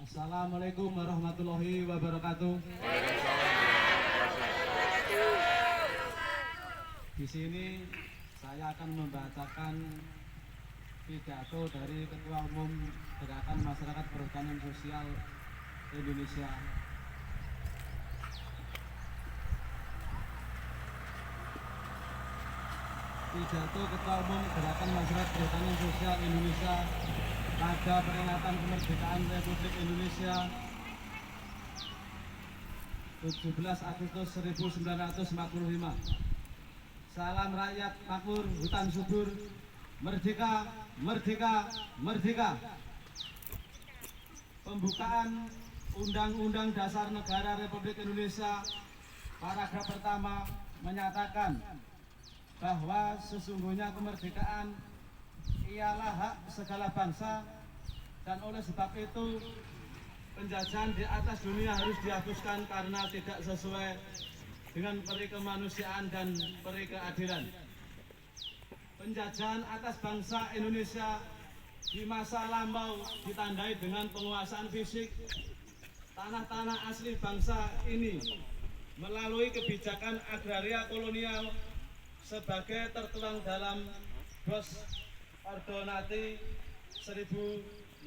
Assalamualaikum warahmatullahi wabarakatuh. Di sini saya akan membacakan pidato dari Ketua Umum Gerakan Masyarakat Perhutanan Sosial Indonesia. Pidato Ketua Umum Gerakan Masyarakat Perhutanan Sosial Indonesia pada peringatan kemerdekaan Republik Indonesia 17 Agustus 1945. Salam rakyat makmur, hutan subur, merdeka, merdeka, merdeka. Pembukaan Undang-Undang Dasar Negara Republik Indonesia paragraf pertama menyatakan bahwa sesungguhnya kemerdekaan ialah hak segala bangsa, dan oleh sebab itu penjajahan di atas dunia harus dihapuskan karena tidak sesuai dengan peri kemanusiaan dan peri keadilan. Penjajahan atas bangsa Indonesia di masa lampau ditandai dengan penguasaan fisik tanah-tanah asli bangsa ini melalui kebijakan agraria kolonial sebagai tertuang dalam Dos Ordonansi 1865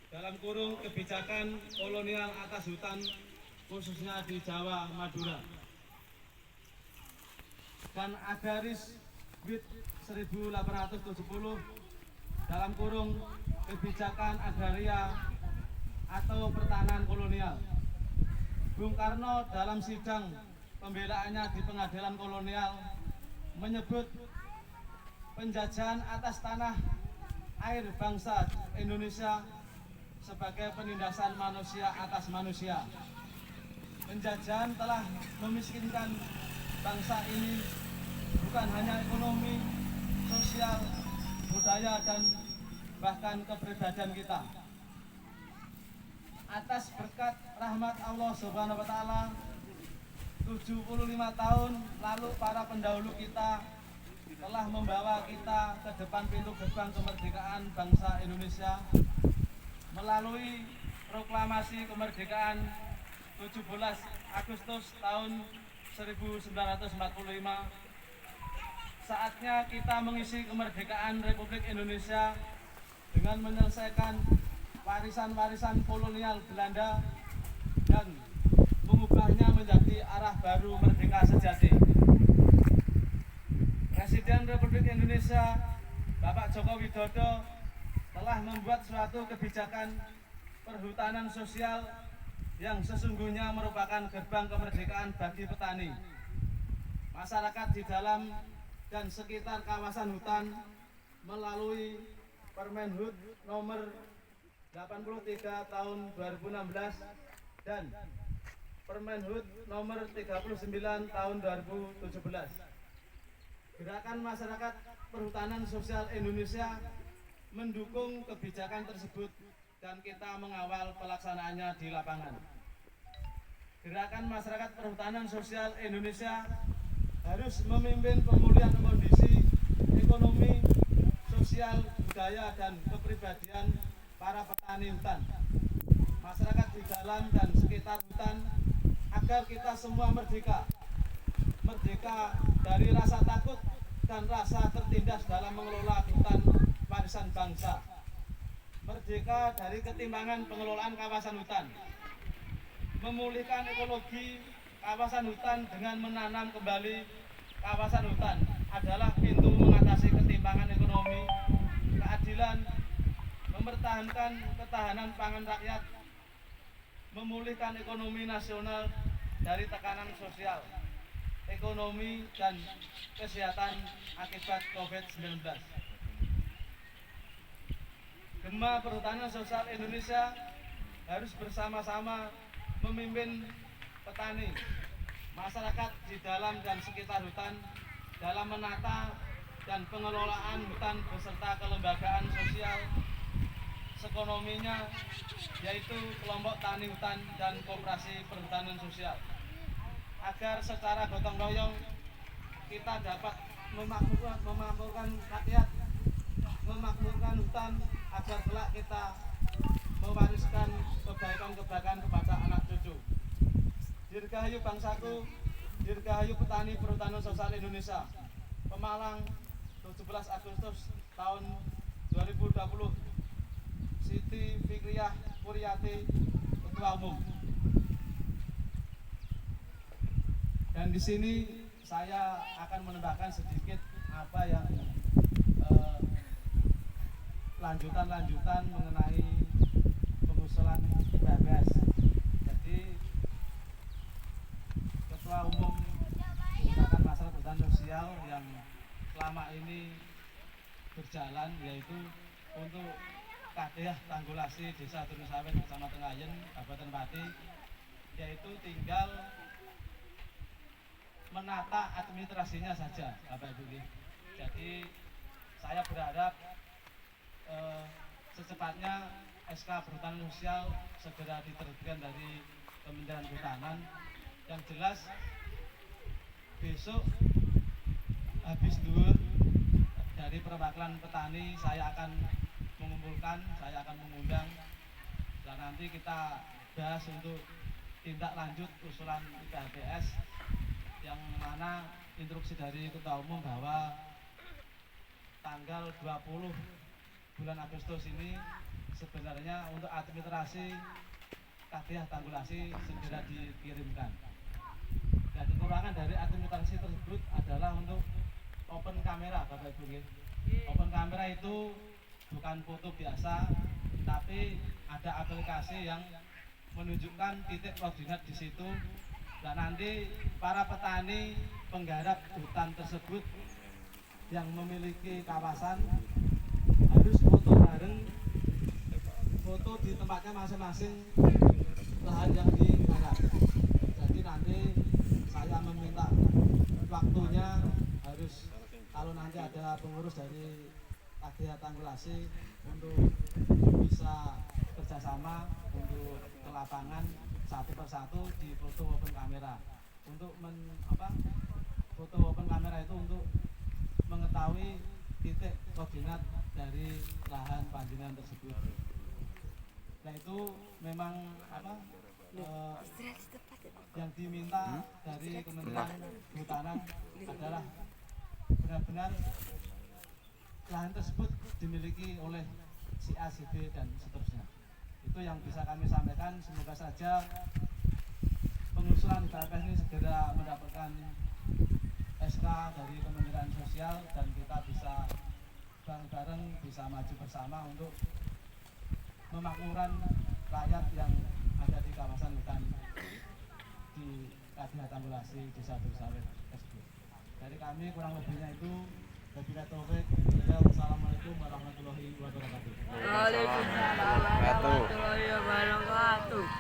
dalam kurung kebijakan kolonial atas hutan khususnya di Jawa Madura, dan Agaris Wit 1870 dalam kurung kebijakan agraria atau pertanahan kolonial. Bung Karno dalam sidang pembelaannya di pengadilan kolonial menyebut penjajahan atas tanah air bangsa Indonesia sebagai penindasan manusia atas manusia. Penjajahan telah memiskinkan bangsa ini bukan hanya ekonomi, sosial, budaya, dan bahkan kepribadian kita. Atas berkat rahmat Allah Subhanahu wa taala, 75 tahun lalu para pendahulu kita telah membawa kita ke depan pintu gerbang kemerdekaan bangsa Indonesia melalui proklamasi kemerdekaan 17 Agustus tahun 1945. Saatnya kita mengisi kemerdekaan Republik Indonesia dengan menyelesaikan warisan-warisan kolonial Belanda dan mengubahnya menjadi arah baru merdeka sejati. Presiden Republik Indonesia Bapak Joko Widodo telah membuat suatu kebijakan perhutanan sosial yang sesungguhnya merupakan gerbang kemerdekaan bagi petani, masyarakat di dalam dan sekitar kawasan hutan melalui Permenhub nomor 83 tahun 2016 dan Permenhub nomor 39 tahun 2017. Gerakan Masyarakat Perhutanan Sosial Indonesia mendukung kebijakan tersebut dan kita mengawal pelaksanaannya di lapangan. Gerakan Masyarakat Perhutanan Sosial Indonesia harus memimpin pemulihan kondisi ekonomi, sosial, budaya, dan kepribadian para petani hutan, masyarakat di dalam dan sekitar hutan, agar kita semua merdeka dari rasa takut dan rasa tertindas dalam mengelola hutan warisan bangsa, merdeka dari ketimpangan pengelolaan kawasan hutan, memulihkan ekologi kawasan hutan dengan menanam kembali kawasan hutan adalah pintu mengatasi ketimpangan ekonomi, keadilan, mempertahankan ketahanan pangan rakyat, memulihkan ekonomi nasional dari tekanan sosial, ekonomi, dan kesehatan akibat COVID-19. Gema Perhutanan Sosial Indonesia harus bersama-sama memimpin petani, masyarakat di dalam dan sekitar hutan dalam menata dan pengelolaan hutan beserta kelembagaan sosial sekonominya, yaitu kelompok tani hutan dan koperasi perhutanan sosial, agar secara gotong royong kita dapat memakmurkan rakyat memakmurkan hutan agar kelak kita mewariskan kebaikan-kebaikan kepada anak cucu. Dirgahayu bangsaku, dirgahayu petani perhutanan sosial Indonesia. Pemalang, 17 Agustus tahun 2020. Siti Fikriyah Kuryati, Ketua Umum. Dan di sini saya akan menambahkan sedikit apa yang lanjutan mengenai pengusulan PBS. Jadi Ketua Umum menggunakan masalah perhutanan sosial yang selama ini berjalan, yaitu untuk Kadeh Tanggulasi Desa Durungsawit Kecamatan Ngayen, Kabupaten Pati, yaitu tinggal menata administrasinya saja, Bapak Ibu. Jadi saya berharap secepatnya SK Perhutanan Sosial segera diterbitkan dari Kementerian Kehutanan. Yang jelas besok habis duhur dari perwakilan petani saya akan mengundang, dan nanti kita bahas untuk tindak lanjut usulan PHBS, yang mana instruksi dari Ketua Umum bahwa tanggal 20 bulan Agustus ini sebenarnya untuk administrasi Kadeh Tanggulasi segera dikirimkan. Dan kekurangan dari administrasi tersebut adalah untuk open kamera, Bapak Ibu. Open kamera itu bukan foto biasa, tapi ada aplikasi yang menunjukkan titik koordinat di situ, dan nanti para petani penggarap hutan tersebut yang memiliki kawasan harus foto bareng, foto di tempatnya masing-masing lahan yang digarap. Jadi nanti saya meminta waktunya harus, kalau nanti ada pengurus dari Kadeh Tanggulasi, untuk bisa kerjasama untuk ke lapangan satu persatu di foto open kamera. Untuk foto open kamera itu untuk mengetahui titik koordinat dari lahan panjenengan tersebut. Nah, itu memang yang diminta dari Kementerian Kehutanan adalah benar-benar lahan tersebut dimiliki oleh si A, si B, dan seterusnya. Itu yang bisa kami sampaikan. Semoga saja pengusulan PBS ini segera mendapatkan SK dari Kementerian Sosial, dan kita bisa bareng-bareng, bisa maju bersama untuk memakmurkan rakyat yang ada di kawasan hutan di Kadeh Tanggulasi Desa Durungsawit tersebut. Dari kami kurang lebihnya itu. Wabillahi taufiq.